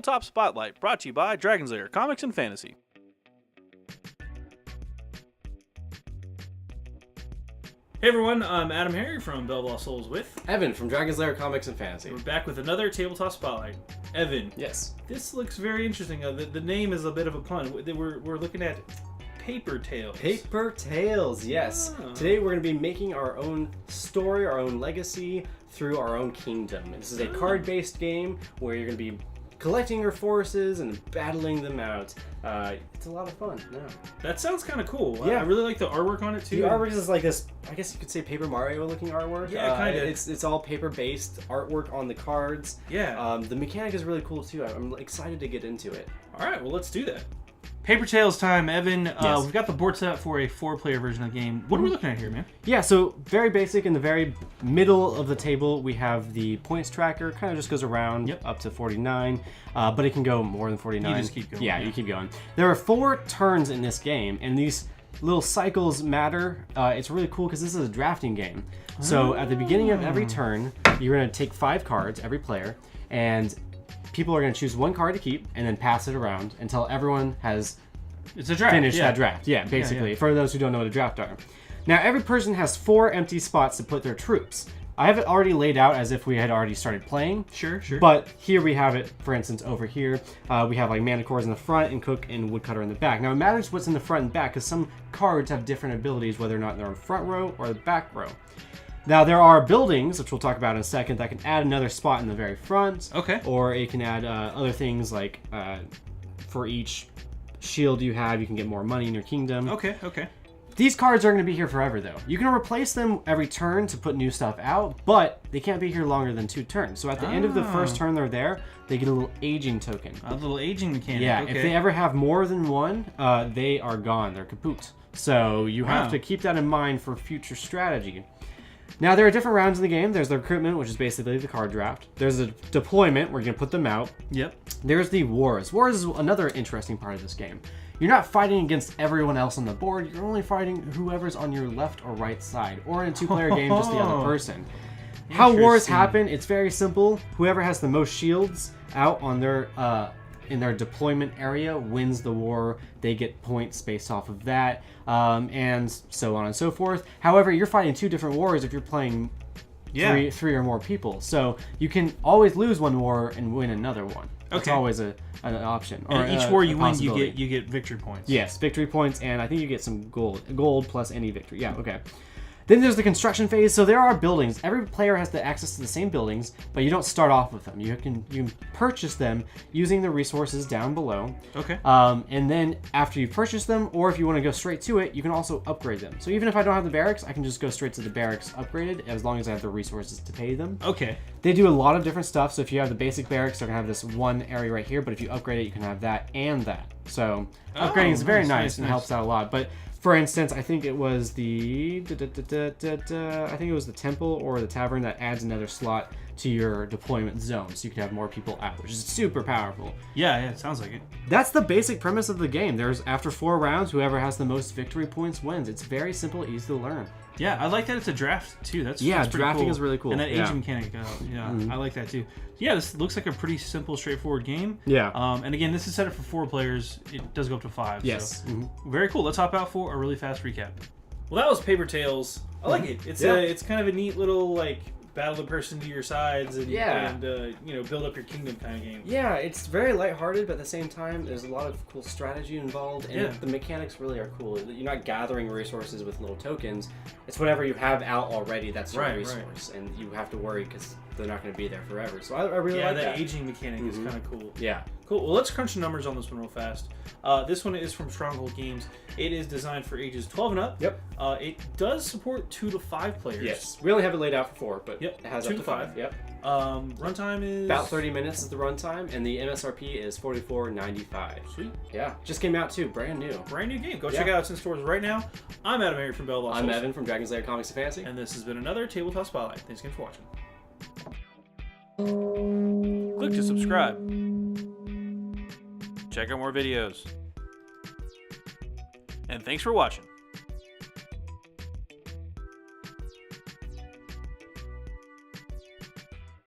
Tabletop Spotlight, brought to you by Dragon's Lair Comics and Fantasy. Hey everyone, I'm Adam Harry from BoLS Souls with Evan from Dragon's Lair Comics and Fantasy. We're back with another Tabletop Spotlight. Evan. Yes. This looks very interesting. The name is a bit of a pun. We're looking at Paper Tales. Paper Tales, yes. Oh. Today we're going to be making our own story, our own legacy through our own kingdom. This is a card-based game where you're going to be collecting your forces and battling them out. It's a lot of fun. Yeah. That sounds kind of cool. Yeah. I really like the artwork on it too. The artwork is like this, I guess you could say Paper Mario looking artwork. Yeah, kind of. It's all paper-based artwork on the cards. Yeah. The mechanic is really cool too. I'm excited to get into it. All right, well, let's do that. Paper Tales time, Evan. Yes. We've got the board set up for a 4-player version of the game. What are we looking at here, man? Yeah, so very basic. In the very middle of the table, we have the points tracker. Kind of just goes around up to 49, but it can go more than 49. You just keep going. Yeah, you keep going. There are 4 turns in this game, and these little cycles matter. It's really cool because this is a drafting game. So at the beginning of every turn, you're going to take 5 cards, every player, and people are going to choose 1 card to keep and then pass it around until everyone has finished that draft. Yeah, basically, for those who don't know what a draft are. Now, every person has 4 empty spots to put their troops. I have it already laid out as if we had already started playing. Sure. But here we have it, for instance, over here. We have like Manticores in the front and Cook and Woodcutter in the back. Now, it matters what's in the front and back because some cards have different abilities, whether or not they're in front row or the back row. Now, there are buildings, which we'll talk about in a second, that can add another spot in the very front. Okay. Or it can add other things like for each shield you have, you can get more money in your kingdom. Okay. These cards are going to be here forever, though. You can replace them every turn to put new stuff out, but they can't be here longer than 2 turns. So at the end of the first turn they're there, they get a little aging token. A little aging mechanic. Yeah, okay. if they ever have more than 1, they are gone. They're kaput. So you have to keep that in mind for future strategy. Now, there are different rounds in the game. There's the recruitment, which is basically the card draft. There's a deployment, where you're going to put them out. Yep. There's the wars. Wars is another interesting part of this game. You're not fighting against everyone else on the board. You're only fighting whoever's on your left or right side. Or in a 2-player game, just the other person. How wars happen, it's very simple. Whoever has the most shields out on their in their deployment area wins the war. They get points based off of that, and so on and so forth. However, you're fighting 2 different wars if you're playing three or more people. So you can always lose one war and win another one. That's always an option. And each war you win, you get victory points. Yes, victory points, and I think you get some gold plus any victory. Yeah, okay. Then there's the construction phase. So there are buildings. Every player has the access to the same buildings, but you don't start off with them. You can purchase them using the resources down below. Okay. And then after you purchase them, or if you want to go straight to it, you can also upgrade them. So even if I don't have the barracks, I can just go straight to the barracks upgraded as long as I have the resources to pay them. Okay. They do a lot of different stuff. So if you have the basic barracks, they're going to have this one area right here. But if you upgrade it, you can have that and that. So upgrading is very nice and helps out a lot. But for instance, I think it was the temple or the tavern that adds another slot to your deployment zone, so you can have more people out, which is super powerful. Yeah, it sounds like it. That's the basic premise of the game. After 4 rounds, whoever has the most victory points wins. It's very simple, easy to learn. Yeah, I like that it's a draft too. That's drafting cool. is really cool. And that aging mechanic, I like that too. Yeah, this looks like a pretty simple, straightforward game. Yeah. And again, this is set up for 4 players. It does go up to 5. Yes. So. Very cool. Let's hop out for a really fast recap. Well, that was Paper Tales. I like it. It's kind of a neat little battle the person to your sides and build up your kingdom kind of game. Yeah, it's very lighthearted, but at the same time, there's a lot of cool strategy involved, and the mechanics really are cool. You're not gathering resources with little tokens. It's whatever you have out already that's your resource, and you have to worry because they're not going to be there forever. So I really like that. Yeah, that aging mechanic is kind of cool. Yeah. Cool. Well, let's crunch the numbers on this one real fast. This one is from Stronghold Games. It is designed for ages 12 and up. Yep. It does support 2 to 5 players. Yes. We only have it laid out for 4, but it has 2 up to 5. Yep. Runtime is about 30 minutes is the runtime, and the MSRP is $44.95. Sweet. Yeah. Just came out too. Brand new. Brand new game. Go check it out. It's in stores right now. I'm Adam Harry from BoLS. I'm Evan from Dragon's Lair Comics and Fantasy. And this has been another Tabletop Spotlight. Thanks again for watching. Click to subscribe. Check out more videos. And thanks for watching.